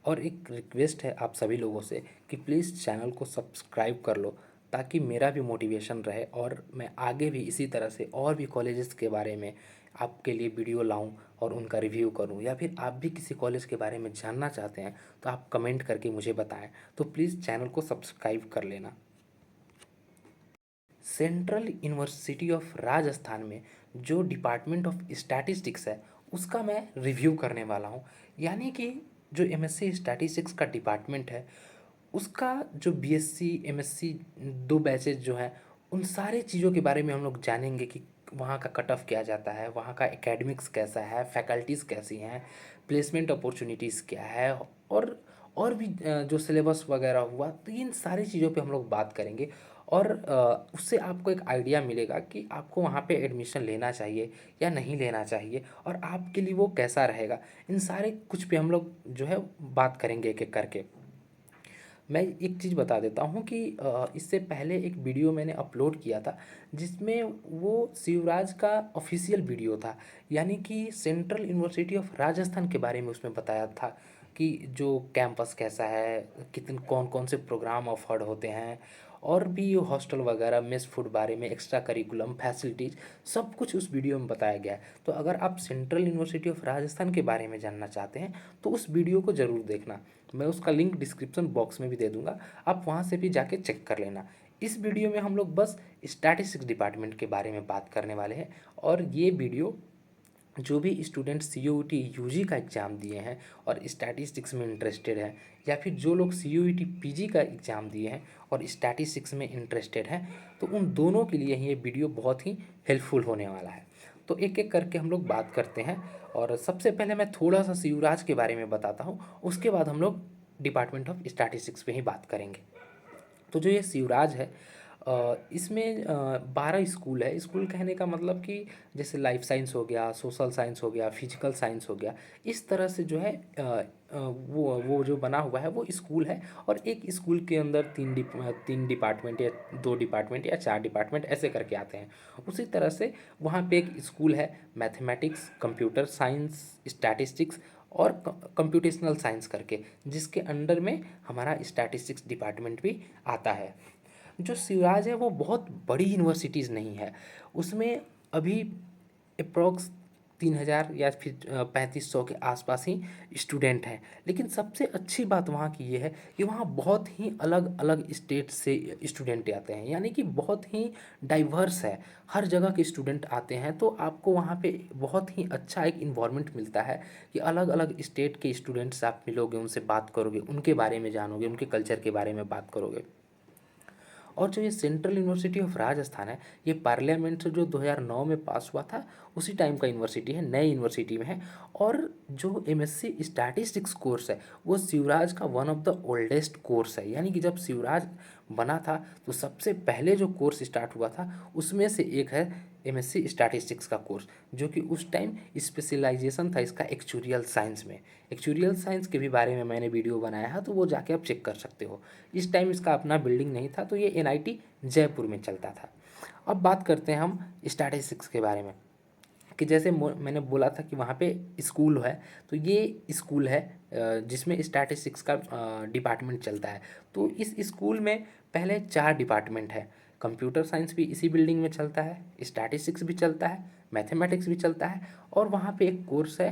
और एक रिक्वेस्ट है आप सभी लोगों से कि प्लीज़ चैनल को सब्सक्राइब कर लो, ताकि मेरा भी मोटिवेशन रहे और मैं आगे भी इसी तरह से और भी कॉलेजेस के बारे में आपके लिए वीडियो लाऊं और उनका रिव्यू करूं। या फिर आप भी किसी कॉलेज के बारे में जानना चाहते हैं तो आप कमेंट करके मुझे बताएं। तो प्लीज़ चैनल को सब्सक्राइब कर लेना। सेंट्रल यूनिवर्सिटी ऑफ राजस्थान में जो डिपार्टमेंट ऑफ स्टैटिस्टिक्स है उसका मैं रिव्यू करने वाला हूँ। यानी कि जो एमएससी स्टैटिस्टिक्स का डिपार्टमेंट है उसका जो बीएससी एमएससी दो बैचेज जो हैं उन सारे चीज़ों के बारे में हम लोग जानेंगे कि वहाँ का कट ऑफ क्या जाता है, वहाँ का एकेडमिक्स कैसा है, फैकल्टीज़ कैसी हैं, प्लेसमेंट अपॉर्चुनिटीज़ क्या है, और भी जो सिलेबस वगैरह हुआ, तो इन सारी चीज़ों पे हम लोग बात करेंगे। और उससे आपको एक आइडिया मिलेगा कि आपको वहाँ पे एडमिशन लेना चाहिए या नहीं लेना चाहिए और आपके लिए वो कैसा रहेगा। इन सारे कुछ पे हम लोग जो है बात करेंगे एक एक करके। मैं एक चीज़ बता देता हूँ कि इससे पहले एक वीडियो मैंने अपलोड किया था जिसमें वो शिवराज का ऑफिशियल वीडियो था। यानी कि सेंट्रल यूनिवर्सिटी ऑफ राजस्थान के बारे में उसमें बताया था कि जो कैंपस कैसा है, कितने कौन कौन से प्रोग्राम ऑफर्ड होते हैं, और भी हॉस्टल वगैरह मेस फूड बारे में, एक्स्ट्रा करिकुलम फैसिलिटीज़, सब कुछ उस वीडियो में बताया गया है। तो अगर आप सेंट्रल यूनिवर्सिटी ऑफ राजस्थान के बारे में जानना चाहते हैं तो उस वीडियो को ज़रूर देखना। मैं उसका लिंक डिस्क्रिप्शन बॉक्स में भी दे दूंगा, आप वहाँ से भी जाके चेक कर लेना। इस वीडियो में हम लोग बस स्टैटिस्टिक्स डिपार्टमेंट के बारे में बात करने वाले हैं। और ये वीडियो जो भी स्टूडेंट CUET यूजी का एग्ज़ाम दिए हैं और स्टैटिस्टिक्स में इंटरेस्टेड हैं, या फिर जो लोग CUET पीजी का एग्ज़ाम दिए हैं और स्टैटिस्टिक्स में इंटरेस्टेड हैं, तो उन दोनों के लिए ये वीडियो बहुत ही हेल्पफुल होने वाला है। तो एक एक करके हम लोग बात करते हैं। और सबसे पहले मैं थोड़ा सा शिवराज के बारे में बताता हूँ, उसके बाद हम लोग डिपार्टमेंट ऑफ स्टैटिस्टिक्स पे ही बात करेंगे। तो जो ये शिवराज है इसमें 12 स्कूल है। स्कूल कहने का मतलब कि जैसे लाइफ साइंस हो गया, सोशल साइंस हो गया, फिजिकल साइंस हो गया, इस तरह से जो है वो जो बना हुआ है वो स्कूल है। और एक स्कूल के अंदर तीन डिपार्टमेंट या दो डिपार्टमेंट या चार डिपार्टमेंट ऐसे करके आते हैं। उसी तरह से वहाँ पे एक स्कूल है मैथमेटिक्स, कंप्यूटर साइंस, स्टैटिस्टिक्स और कंप्यूटेशनल साइंस करके, जिसके अंडर में हमारा स्टैटिस्टिक्स डिपार्टमेंट भी आता है। जो शिवराज है वो बहुत बड़ी यूनिवर्सिटीज़ नहीं है, उसमें अभी अप्रॉक्स 3,000 या फिर 3,500 के आसपास ही स्टूडेंट हैं। लेकिन सबसे अच्छी बात वहाँ की ये है कि वहाँ बहुत ही अलग अलग स्टेट से स्टूडेंट आते हैं। यानी कि बहुत ही डाइवर्स है, हर जगह के स्टूडेंट आते हैं। तो आपको वहाँ पे बहुत ही अच्छा एक इन्वायरमेंट मिलता है कि अलग अलग स्टेट के स्टूडेंट्स आप मिलोगे, उनसे बात करोगे, उनके बारे में जानोगे, उनके कल्चर के बारे में बात करोगे। और जो ये सेंट्रल यूनिवर्सिटी ऑफ राजस्थान है, ये पार्लियामेंट से जो 2009 में पास हुआ था उसी टाइम का यूनिवर्सिटी है, नई यूनिवर्सिटी में है। और जो एमएससी स्टैटिस्टिक्स कोर्स है वो शिवराज का one of the oldest course है। यानी कि जब शिवराज बना था तो सबसे पहले जो कोर्स स्टार्ट हुआ था उसमें से एक है एमएससी स्टैटिस्टिक्स का कोर्स, जो कि उस टाइम स्पेशलाइजेशन था इसका एक्चुरियल साइंस में। एक्चुरियल साइंस के भी बारे में मैंने वीडियो बनाया है, तो वो जाके आप चेक कर सकते हो। इस टाइम इसका अपना बिल्डिंग नहीं था, तो ये एनआईटी जयपुर में चलता था। अब बात करते हैं हम स्टैटिस्टिक्स के बारे में कि जैसे मैंने बोला था कि वहाँ पे स्कूल है, तो ये स्कूल है जिसमें स्टैटिस्टिक्स का डिपार्टमेंट चलता है। तो इस स्कूल में पहले 4 डिपार्टमेंट है। कंप्यूटर साइंस भी इसी बिल्डिंग में चलता है, स्टैटिस्टिक्स भी चलता है, मैथमेटिक्स भी चलता है, और वहाँ पे एक कोर्स है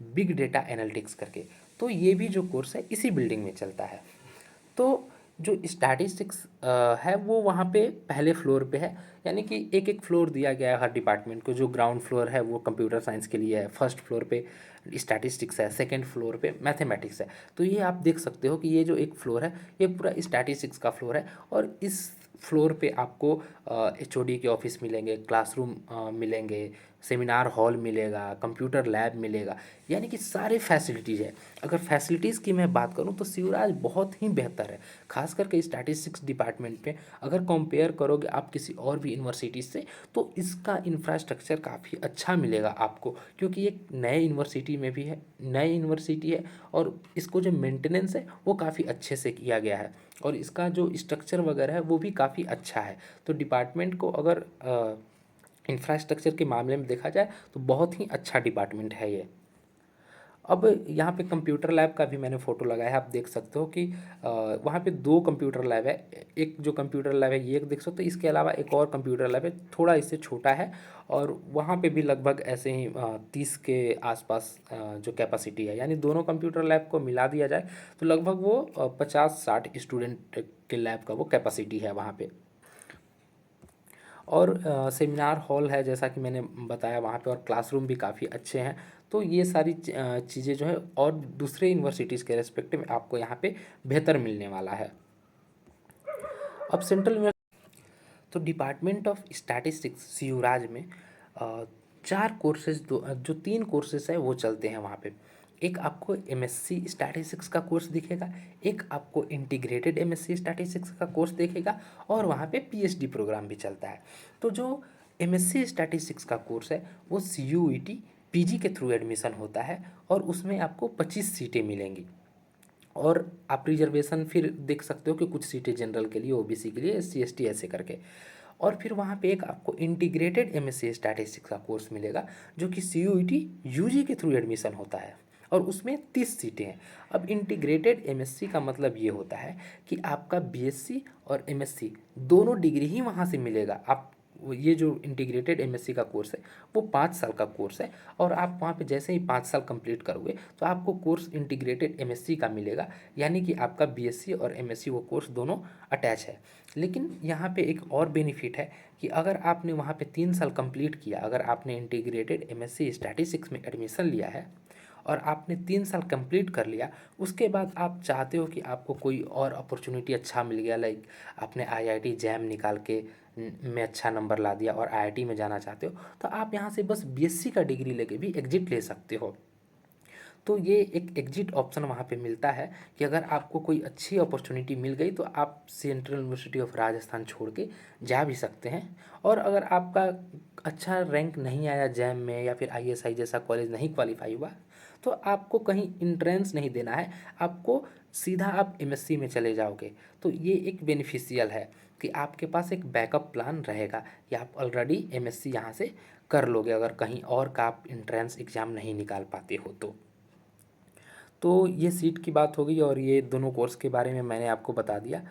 बिग डेटा एनालिटिक्स करके। तो ये भी जो कोर्स है इसी बिल्डिंग में चलता है। तो जो स्टैटिस्टिक्स है वो वहाँ पे पहले फ्लोर पे है। यानी कि एक एक फ्लोर दिया गया है हर डिपार्टमेंट को। जो ग्राउंड फ्लोर है वो कंप्यूटर साइंस के लिए है, फर्स्ट फ्लोर पे स्टैटिस्टिक्स है, सेकंड फ्लोर पे मैथमेटिक्स है। तो ये आप देख सकते हो कि ये जो एक फ्लोर है ये पूरा स्टैटिस्टिक्स का फ्लोर है। और इस फ्लोर पे आपको HOD के ऑफिस मिलेंगे, क्लासरूम मिलेंगे, सेमिनार हॉल मिलेगा, कंप्यूटर लैब मिलेगा, यानी कि सारे फैसिलिटीज़ है। अगर फैसिलिटीज़ की मैं बात करूँ तो शिवराज बहुत ही बेहतर है, खास करके स्टैटिस्टिक्स डिपार्टमेंट में। अगर कंपेयर करोगे आप किसी और भी यूनिवर्सिटी से तो इसका इंफ्रास्ट्रक्चर काफ़ी अच्छा मिलेगा आपको, क्योंकि ये नए यूनिवर्सिटी में भी है, नई यूनिवर्सिटी है, और इसको जो मेंटेनेंस है वो काफ़ी अच्छे से किया गया है, और इसका जो स्ट्रक्चर वगैरह है वो भी काफ़ी अच्छा है। तो डिपार्टमेंट को अगर इंफ्रास्ट्रक्चर के मामले में देखा जाए तो बहुत ही अच्छा डिपार्टमेंट है ये। अब यहाँ पे कंप्यूटर लैब का भी मैंने फ़ोटो लगाया है, आप देख सकते हो कि वहाँ पे 2 कंप्यूटर लैब है। एक जो कंप्यूटर लैब है ये एक देख सकते हो, इसके अलावा एक और कंप्यूटर लैब है, थोड़ा इससे छोटा है, और वहाँ पे भी लगभग ऐसे ही 30 के आसपास जो कैपेसिटी है, यानी दोनों कंप्यूटर लैब को मिला दिया जाए तो लगभग वो 50-60 स्टूडेंट के लैब का वो कैपेसिटी है वहाँ पे। और सेमिनार हॉल है जैसा कि मैंने बताया वहाँ पे, और क्लासरूम भी काफ़ी अच्छे हैं। तो ये सारी चीज़ें जो है और दूसरे यूनिवर्सिटीज़ के रेस्पेक्टिव आपको यहाँ पे बेहतर मिलने वाला है। अब सेंट्रल, तो डिपार्टमेंट ऑफ स्टैटिस्टिक्स सीयूराज में 4 कोर्सेज, जो 3 कोर्सेज है वो चलते हैं वहाँ पे। एक आपको एमएससी स्टैटिस्टिक्स का कोर्स दिखेगा, एक आपको इंटीग्रेटेड एमएससी स्टैटिस्टिक्स का कोर्स देखेगा, और वहाँ पे पीएचडी प्रोग्राम भी चलता है। तो जो एमएससी स्टैटिस्टिक्स का कोर्स है वो सीयूईटी पीजी के थ्रू एडमिशन होता है, और उसमें आपको 25 सीटें मिलेंगी। और आप रिजर्वेशन फिर देख सकते हो कि कुछ सीटें जनरल के लिए, ओबीसी के लिए, एससी एसटी ऐसे करके। और फिर वहाँ पे एक आपको इंटीग्रेटेड एमएससी स्टैटिस्टिक्स का कोर्स मिलेगा, जो कि सीयूईटी यूजी के थ्रू एडमिशन होता है, और उसमें 30 सीटें हैं। अब इंटीग्रेटेड एमएससी का मतलब ये होता है कि आपका बीएससी और एमएससी दोनों डिग्री ही वहाँ से मिलेगा। आप ये जो इंटीग्रेटेड एमएससी का कोर्स है वो 5 साल का कोर्स है, और आप वहाँ पे जैसे ही 5 साल कंप्लीट करोगे तो आपको कोर्स इंटीग्रेटेड एमएससी का मिलेगा, यानी कि आपका बीएससी और एमएससी वो कोर्स दोनों अटैच है। लेकिन यहाँ पे एक और बेनिफिट है कि अगर आपने वहाँ पे 3 साल कंप्लीट किया, अगर आपने इंटीग्रेटेड एमएससी स्टैटिस्टिक्स में एडमिशन लिया है और आपने 3 साल कंप्लीट कर लिया, उसके बाद आप चाहते हो कि आपको कोई और अपॉर्चुनिटी अच्छा मिल गया, लाइक आपने आईआईटी जैम निकाल के में अच्छा नंबर ला दिया और आईआईटी में जाना चाहते हो, तो आप यहाँ से बस बीएससी का डिग्री लेके भी एग्जिट ले सकते हो। तो ये एक एग्जिट ऑप्शन वहाँ पे मिलता है कि अगर आपको कोई अच्छी अपॉर्चुनिटी मिल गई तो आप सेंट्रल यूनिवर्सिटी ऑफ राजस्थान छोड़ के जा भी सकते हैं। और अगर आपका अच्छा रैंक नहीं आया जैम में, या फिर आईएसआई जैसा कॉलेज नहीं क्वालिफाई हुआ, तो आपको कहीं इंट्रेंस नहीं देना है, आपको सीधा आप एमएससी में चले जाओगे। तो ये एक बेनिफिशियल है कि आपके पास एक बैकअप प्लान रहेगा कि आप ऑलरेडी एमएससी यहाँ से कर लोगे, अगर कहीं और का आप इंट्रेंस एग्ज़ाम नहीं निकाल पाते हो तो। तो ये सीट की बात हो गई, और ये दोनों कोर्स के बारे में मैंने आपको बता दिया।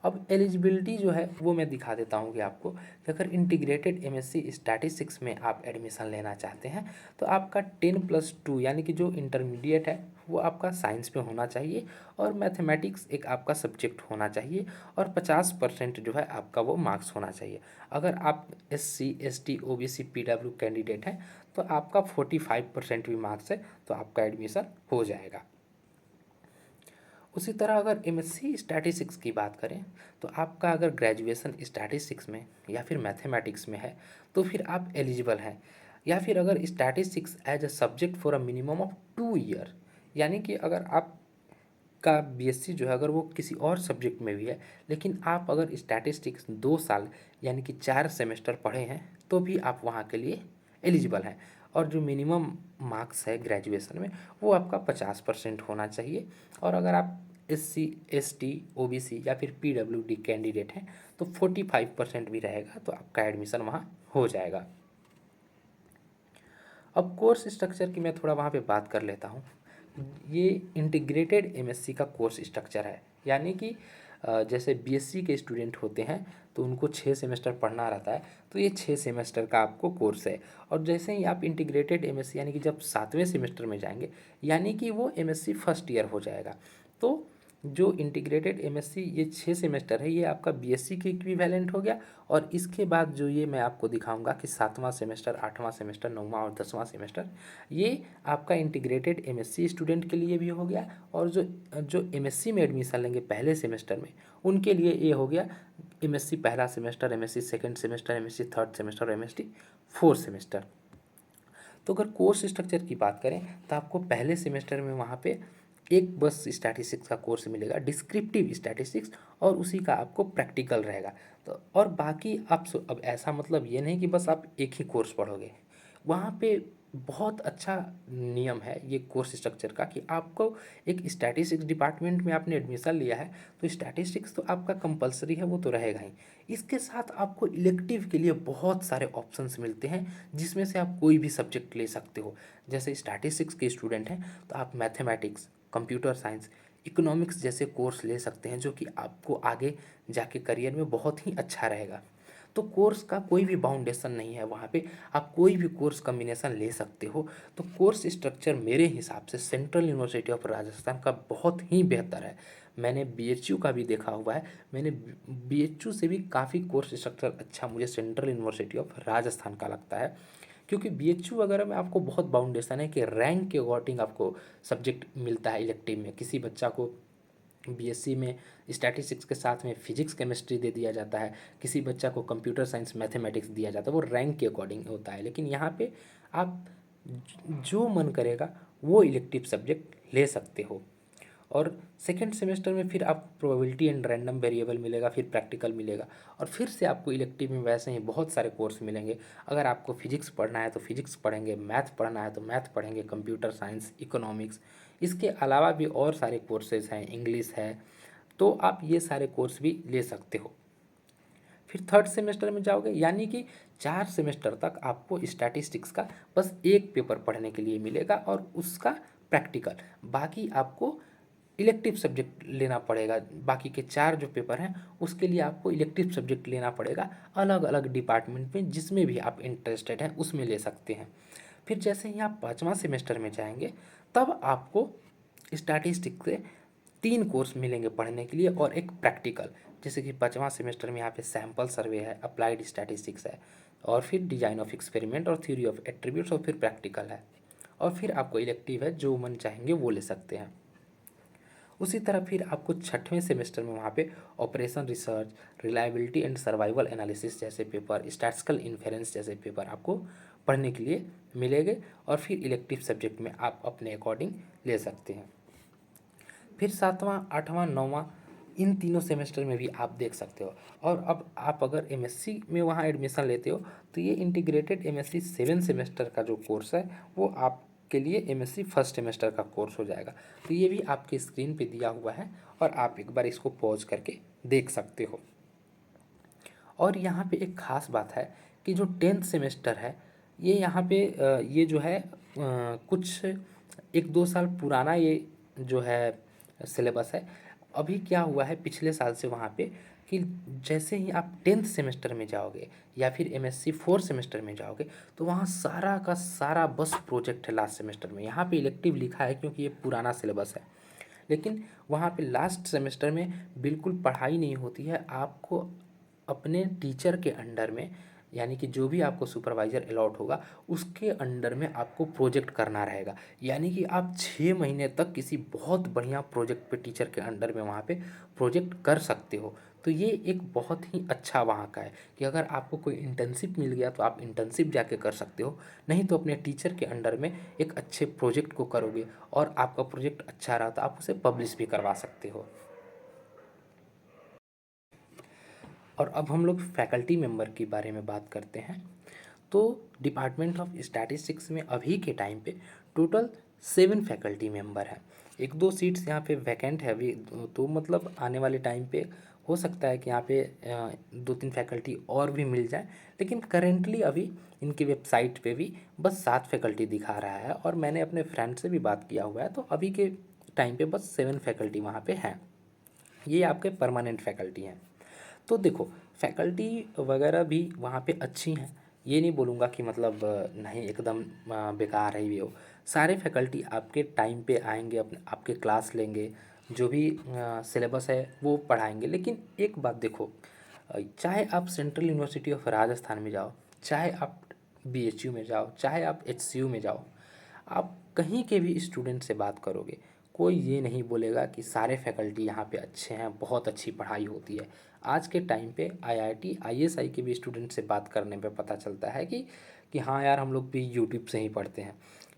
अब एलिजिबिलिटी जो है वो मैं दिखा देता हूँ कि आपको, कि अगर इंटीग्रेटेड एमएससी स्टैटिस्टिक्स में आप एडमिशन लेना चाहते हैं तो आपका 10+2 यानी कि जो इंटरमीडिएट है वो आपका साइंस में होना चाहिए, और मैथमेटिक्स एक आपका सब्जेक्ट होना चाहिए, और 50% जो है आपका वो मार्क्स होना चाहिए। अगर आप SC ST OBC PW candidate हैं तो आपका 45% भी मार्क्स है तो आपका एडमिशन हो जाएगा। उसी तरह अगर एमएससी स्टैटिस्टिक्स की बात करें तो आपका अगर ग्रेजुएशन स्टैटिस्टिक्स में या फिर मैथमेटिक्स में है तो फिर आप एलिजिबल हैं। या फिर अगर statistics as a subject for a minimum of 2 year, यानी कि अगर आप का बीएससी जो है अगर वो किसी और सब्जेक्ट में भी है, लेकिन आप अगर स्टैटिस्टिक्स 2 साल यानी कि 4 सेमेस्टर पढ़े हैं तो भी आप वहाँ के लिए एलिजिबल हैं। और जो मिनिमम मार्क्स है ग्रेजुएशन में वो आपका 50% होना चाहिए। और अगर आप एससी एसटी ओबीसी या फिर पीडब्ल्यूडी कैंडिडेट हैं तो 45% भी रहेगा तो आपका एडमिशन वहाँ हो जाएगा। अब कोर्स स्ट्रक्चर की मैं थोड़ा वहाँ पे बात कर लेता हूँ। ये इंटीग्रेटेड एमएससी का कोर्स स्ट्रक्चर है, यानी कि जैसे बीएससी के स्टूडेंट होते हैं तो उनको 6 सेमेस्टर पढ़ना रहता है, तो ये 6 सेमेस्टर का आपको कोर्स है। और जैसे ही आप इंटीग्रेटेड एमएससी यानी कि जब 7वें सेमेस्टर में जाएंगे, यानी कि वो एमएससी फर्स्ट ईयर हो जाएगा। तो जो इंटीग्रेटेड एमएससी ये 6 सेमेस्टर है ये आपका बीएससी के इक्विवेलेंट हो गया। और इसके बाद जो ये मैं आपको दिखाऊंगा कि 7वां सेमेस्टर 8वां सेमेस्टर 9वां और 10वां सेमेस्टर, ये आपका इंटीग्रेटेड एमएससी स्टूडेंट के लिए भी हो गया, और जो जो एमएससी में एडमिशन लेंगे पहले सेमेस्टर में उनके लिए ये हो गया एमएससी पहला semester, MSc second semester, MSc third semester और एमएससी फोर्थ सेमेस्टर। तो अगर कोर्स स्ट्रक्चर की बात करें तो आपको पहले सेमेस्टर में वहाँ पे एक बस स्टैटिस्टिक्स का कोर्स मिलेगा, डिस्क्रिप्टिव स्टैटिस्टिक्स, और उसी का आपको प्रैक्टिकल रहेगा। तो और बाकी आप अब ऐसा मतलब ये नहीं कि बस आप एक ही कोर्स पढ़ोगे, वहाँ पे बहुत अच्छा नियम है ये कोर्स स्ट्रक्चर का कि आपको एक स्टैटिस्टिक्स डिपार्टमेंट में आपने एडमिशन लिया है तो स्टैटिस्टिक्स तो आपका कंपलसरी है, वो तो रहेगा ही। इसके साथ आपको इलेक्टिव के लिए बहुत सारे ऑप्शंस मिलते हैं जिसमें से आप कोई भी सब्जेक्ट ले सकते हो। जैसे स्टैटिस्टिक्स के स्टूडेंट हैं तो आप मैथमेटिक्स, कंप्यूटर साइंस, इकोनॉमिक्स जैसे कोर्स ले सकते हैं जो कि आपको आगे जाके करियर में बहुत ही अच्छा रहेगा। तो कोर्स का कोई भी बाउंडेशन नहीं है वहाँ पे, आप कोई भी कोर्स कॉम्बिनेशन ले सकते हो। तो कोर्स स्ट्रक्चर मेरे हिसाब से सेंट्रल यूनिवर्सिटी ऑफ राजस्थान का बहुत ही बेहतर है। मैंने बीएचयू का भी देखा हुआ है, मैंने बीएचयू से भी काफ़ी कोर्स स्ट्रक्चर अच्छा मुझे सेंट्रल यूनिवर्सिटी ऑफ राजस्थान का लगता है। क्योंकि बीएचयू वगैरह में आपको बहुत बाउंडेशन है कि रैंक के अकॉर्डिंग आपको सब्जेक्ट मिलता है इलेक्टिव में। किसी बच्चा को बीएससी में स्टैटिस्टिक्स के साथ में फिजिक्स केमिस्ट्री दे दिया जाता है, किसी बच्चा को कंप्यूटर साइंस मैथमेटिक्स दिया जाता है, वो रैंक के अकॉर्डिंग होता है। लेकिन यहाँ पे आप जो मन करेगा वो इलेक्टिव सब्जेक्ट ले सकते हो। और सेकेंड सेमेस्टर में फिर आप प्रोबेबिलिटी एंड रैंडम वेरिएबल मिलेगा, फिर प्रैक्टिकल मिलेगा, और फिर से आपको इलेक्टिव में वैसे ही बहुत सारे कोर्स मिलेंगे। अगर आपको फिजिक्स पढ़ना है तो फिजिक्स पढ़ेंगे, मैथ पढ़ना है तो मैथ पढ़ेंगे, कंप्यूटर साइंस, इकोनॉमिक्स, इसके अलावा भी और सारे कोर्सेज हैं, इंग्लिश है, तो आप ये सारे कोर्स भी ले सकते हो। फिर थर्ड सेमेस्टर में जाओगे यानी कि 4 सेमेस्टर तक आपको स्टैटिस्टिक्स का बस एक पेपर पढ़ने के लिए मिलेगा और उसका प्रैक्टिकल। बाकी आपको इलेक्टिव सब्जेक्ट लेना पड़ेगा। बाकी के 4 जो पेपर हैं उसके लिए आपको इलेक्टिव सब्जेक्ट लेना पड़ेगा अलग अलग डिपार्टमेंट में, जिसमें भी आप इंटरेस्टेड हैं उसमें ले सकते हैं। फिर जैसे ही आप 5वां सेमेस्टर में जाएंगे तब आपको स्टैटिस्टिक्स से 3 कोर्स मिलेंगे पढ़ने के लिए और एक प्रैक्टिकल। जैसे कि 5वां सेमेस्टर में यहाँ पे सैम्पल सर्वे है, अप्लाइड स्टैटिस्टिक्स है, और फिर डिजाइन ऑफ एक्सपेरिमेंट और थ्योरी ऑफ एट्रीब्यूट्स, और फिर प्रैक्टिकल है, और फिर आपको इलेक्टिव है, जो मन चाहेंगे वो ले सकते हैं। उसी तरह फिर आपको 6वें सेमेस्टर में वहाँ पे operation research, reliability and survival analysis जैसे पेपर, स्टैटिस्टिकल इन्फेरेंस जैसे पेपर आपको पढ़ने के लिए मिलेंगे, और फिर इलेक्टिव सब्जेक्ट में आप अपने अकॉर्डिंग ले सकते हैं। फिर 7वां, 8वां, 9वां, इन तीनों सेमेस्टर में भी आप देख सकते हो। और अब आप अगर एमएससी में वहाँ एडमिशन लेते हो तो ये इंटीग्रेटेड एमएससी 7 सेमेस्टर का जो कोर्स है वो आपके लिए एमएससी फर्स्ट सेमेस्टर का कोर्स हो जाएगा। तो ये भी आपके स्क्रीन पे दिया हुआ है और आप एक बार इसको पॉज करके देख सकते हो। और यहाँ पे एक ख़ास बात है कि जो 10th सेमेस्टर है ये यहाँ पे ये जो है कुछ 1-2 साल पुराना ये जो है सिलेबस है। अभी क्या हुआ है पिछले साल से वहाँ पे कि जैसे ही आप 10th सेमेस्टर में जाओगे या फिर एमएससी 4th सेमेस्टर में जाओगे तो वहाँ सारा का सारा बस प्रोजेक्ट है लास्ट सेमेस्टर में। यहाँ पे इलेक्टिव लिखा है क्योंकि ये पुराना सिलेबस है, लेकिन वहाँ पे लास्ट सेमेस्टर में बिल्कुल पढ़ाई नहीं होती है। आपको अपने टीचर के अंडर में, यानी कि जो भी आपको सुपरवाइज़र अलॉट होगा उसके अंडर में आपको प्रोजेक्ट करना रहेगा। यानी कि आप 6 महीने तक किसी बहुत बढ़िया प्रोजेक्ट पे टीचर के अंडर में वहाँ पे प्रोजेक्ट कर सकते हो। तो ये एक बहुत ही अच्छा वहाँ का है कि अगर आपको कोई इंटर्नशिप मिल गया तो आप इंटर्नशिप जाके कर सकते हो, नहीं तो अपने टीचर के अंडर में एक अच्छे प्रोजेक्ट को करोगे और आपका प्रोजेक्ट अच्छा रहा तो आप उसे पब्लिश भी करवा सकते हो। और अब हम लोग फैकल्टी मेंबर के बारे में बात करते हैं। तो डिपार्टमेंट ऑफ स्टैटिस्टिक्स में अभी के टाइम पे टोटल 7 फैकल्टी मेंबर हैं। 1-2 सीट्स यहाँ पे वैकेंट है अभी, तो मतलब आने वाले टाइम पे हो सकता है कि यहाँ पे 2-3 फैकल्टी और भी मिल जाए, लेकिन करेंटली अभी इनकी वेबसाइट पे भी बस 7 फैकल्टी दिखा रहा है। और मैंने अपने फ्रेंड से भी बात किया हुआ है तो अभी के टाइम पे बस 7 फैकल्टी वहाँ पे हैं। ये आपके परमानेंट फैकल्टी हैं। तो देखो फैकल्टी वगैरह भी वहाँ पे अच्छी हैं, ये नहीं बोलूँगा कि मतलब नहीं एकदम बेकार है ये हो। सारे फैकल्टी आपके टाइम पे आएंगे, अपने आपके क्लास लेंगे, जो भी सिलेबस है वो पढ़ाएंगे। लेकिन एक बात देखो, चाहे आप सेंट्रल यूनिवर्सिटी ऑफ राजस्थान में जाओ, चाहे आप बीएचयू में जाओ, चाहे आप एचसीयू में जाओ, आप कहीं के भी स्टूडेंट से बात करोगे कोई ये नहीं बोलेगा कि सारे फैकल्टी यहाँ पे अच्छे हैं, बहुत अच्छी पढ़ाई होती है। आज के टाइम पे आईआईटी आईएसआई के भी स्टूडेंट से बात करने पे पता चलता है कि हाँ यार हम लोग भी यूट्यूब से ही पढ़ते हैं।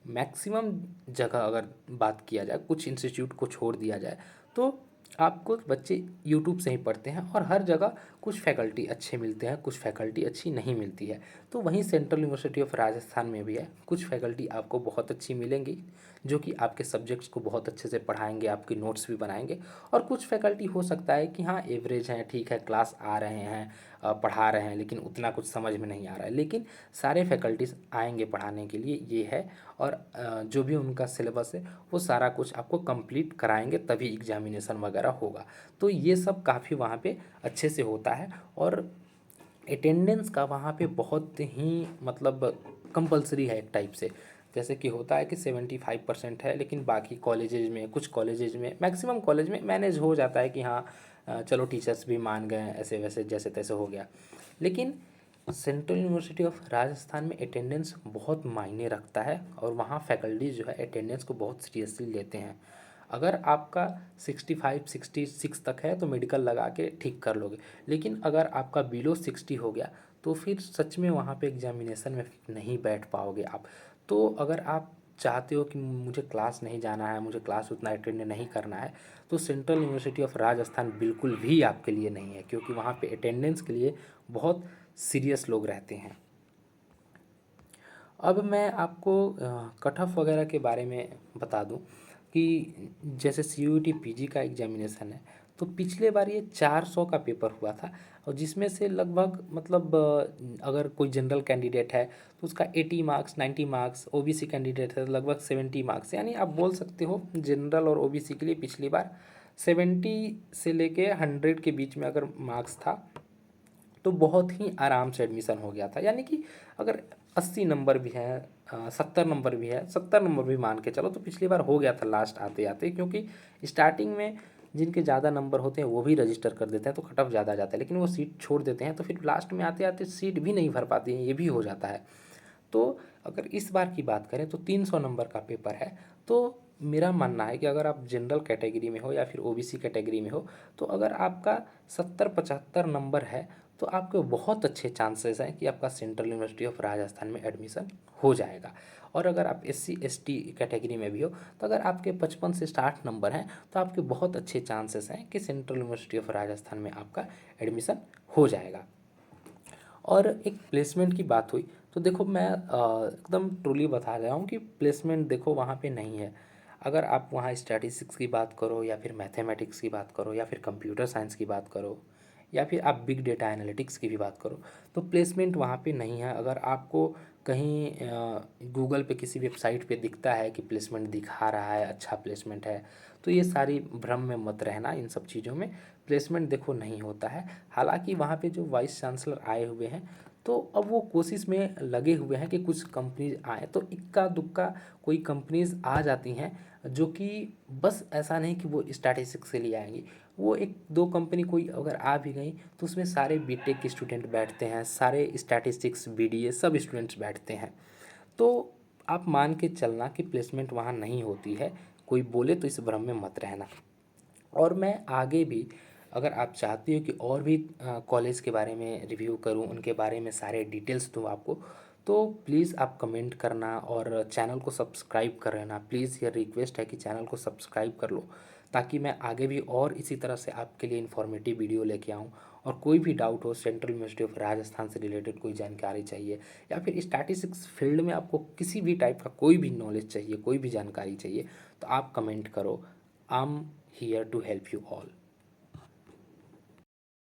मैक्सिमम जगह अगर बात किया जाए, कुछ इंस्टीट्यूट को छोड़ दिया जाए, तो आपको बच्चे यूट्यूब से ही पढ़ते हैं और हर जगह कुछ फैकल्टी अच्छे मिलते हैं, कुछ फैकल्टी अच्छी नहीं मिलती है। तो वहीं सेंट्रल यूनिवर्सिटी ऑफ राजस्थान में भी है, कुछ फैकल्टी आपको बहुत अच्छी मिलेंगी जो कि आपके सब्जेक्ट्स को बहुत अच्छे से पढ़ाएंगे, आपके नोट्स भी बनाएंगे। और कुछ फैकल्टी हो सकता है कि हाँ एवरेज हैं, ठीक है, क्लास आ रहे हैं, पढ़ा रहे हैं, लेकिन उतना कुछ समझ में नहीं आ रहा है। लेकिन सारे फैकल्टीज़ आएंगे पढ़ाने के लिए, ये है। और जो भी उनका सिलेबस है वो सारा कुछ आपको कंप्लीट कराएंगे, तभी एग्जामिनेशन वगैरह होगा। तो ये सब काफ़ी वहाँ पे अच्छे से होता है। और अटेंडेंस का वहाँ पे बहुत ही मतलब कंपलसरी है एक टाइप से। जैसे कि होता है कि 75% है, लेकिन बाकी कॉलेजेज में, कुछ कॉलेजेज में, मैक्सिमम कॉलेज में मैनेज हो जाता है कि हाँ चलो टीचर्स भी मान गए, ऐसे वैसे जैसे तैसे हो गया। लेकिन सेंट्रल यूनिवर्सिटी ऑफ राजस्थान में अटेंडेंस बहुत मायने रखता है और वहाँ फैकल्टीज जो है अटेंडेंस को बहुत सीरियसली लेते हैं। अगर आपका 65 66 तक है तो मेडिकल लगा के ठीक कर लोगे, लेकिन अगर आपका बिलो 60 हो गया तो फिर सच में वहाँ पे एग्जामिनेशन में नहीं बैठ पाओगे आप। तो अगर आप चाहते हो कि मुझे क्लास नहीं जाना है, मुझे क्लास उतना अटेंड नहीं करना है, तो सेंट्रल यूनिवर्सिटी ऑफ राजस्थान बिल्कुल भी आपके लिए नहीं है, क्योंकि वहाँ पे अटेंडेंस के लिए बहुत सीरियस लोग रहते हैं। अब मैं आपको कट ऑफ वगैरह के बारे में बता दूं कि जैसे CUET PG का एग्जामिनेशन है, तो पिछले बार ये 400 का पेपर हुआ था, और जिसमें से लगभग मतलब अगर कोई जनरल कैंडिडेट है तो उसका 80 मार्क्स, 90 मार्क्स, OBC कैंडिडेट है तो लगभग 70 मार्क्स। यानी आप बोल सकते हो जनरल और OBC के लिए पिछली बार 70 से लेके 100 के बीच में अगर मार्क्स था तो बहुत ही आराम से एडमिशन हो गया था। यानी कि अगर 80 नंबर भी है, 70 नंबर भी है, 70 नंबर भी मान के चलो, तो पिछली बार हो गया था लास्ट आते आते। क्योंकि स्टार्टिंग में जिनके ज़्यादा नंबर होते हैं वो भी रजिस्टर कर देते हैं तो कट ऑफ ज़्यादा जाता है, लेकिन वो सीट छोड़ देते हैं तो फिर लास्ट में आते आते सीट भी नहीं भर पाती हैं, ये भी हो जाता है। तो अगर इस बार की बात करें तो 300 नंबर का पेपर है। तो मेरा मानना है कि अगर आप जनरल कैटेगरी में हो या फिर OBC कैटेगरी में हो, तो अगर आपका 70-75 नंबर है तो आपके बहुत अच्छे चांसेस हैं कि आपका सेंट्रल यूनिवर्सिटी ऑफ राजस्थान में एडमिशन हो जाएगा। और अगर आप SC ST कैटेगरी में भी हो तो अगर आपके 55 से 60 नंबर हैं तो आपके बहुत अच्छे चांसेस हैं कि सेंट्रल यूनिवर्सिटी ऑफ राजस्थान में आपका एडमिशन हो जाएगा। और एक प्लेसमेंट की बात हुई तो देखो मैं एकदम ट्रूली बता रहा हूँ कि प्लेसमेंट देखो वहाँ पे नहीं है। अगर आप वहाँ स्टैटिस्टिक्स की बात करो या फिर मैथमेटिक्स की बात करो या फिर कंप्यूटर साइंस की बात करो या फिर आप बिग डेटा एनालिटिक्स की भी बात करो, तो प्लेसमेंट वहाँ पे नहीं है। अगर आपको कहीं गूगल पे किसी वेबसाइट पे दिखता है कि प्लेसमेंट दिखा रहा है, अच्छा प्लेसमेंट है, तो ये सारी भ्रम में मत रहना। इन सब चीज़ों में प्लेसमेंट देखो नहीं होता है। हालांकि वहाँ पे जो वाइस चांसलर आए हुए हैं तो अब वो कोशिश में लगे हुए हैं कि कुछ कंपनीज आए, तो इक्का दुक्का कोई कंपनीज आ जाती हैं जो कि बस ऐसा नहीं कि वो स्टैटिस्टिक्स के लिए आएंगी। वो एक दो कंपनी कोई अगर आ भी गई तो उसमें सारे बीटेक के स्टूडेंट बैठते हैं, सारे स्टैटिस्टिक्स BDA सब स्टूडेंट्स बैठते हैं। तो आप मान के चलना कि प्लेसमेंट वहाँ नहीं होती है। कोई बोले तो इस भ्रम में मत रहना। और मैं आगे भी अगर आप चाहती हो कि और भी कॉलेज के बारे में रिव्यू करूं, उनके बारे में सारे डिटेल्स दूं आपको, तो प्लीज़ आप कमेंट करना और चैनल को सब्सक्राइब कर लेना। प्लीज़ ये रिक्वेस्ट है कि चैनल को सब्सक्राइब कर लो, ताकि मैं आगे भी और इसी तरह से आपके लिए इन्फॉर्मेटिव वीडियो लेके आऊँ। और कोई भी डाउट हो, सेंट्रल यूनिवर्सिटी ऑफ राजस्थान से रिलेटेड कोई जानकारी चाहिए या फिर स्टैटिस्टिक्स फील्ड में आपको किसी भी टाइप का कोई भी नॉलेज चाहिए, कोई भी जानकारी चाहिए, तो आप कमेंट करो। I am here to help you all.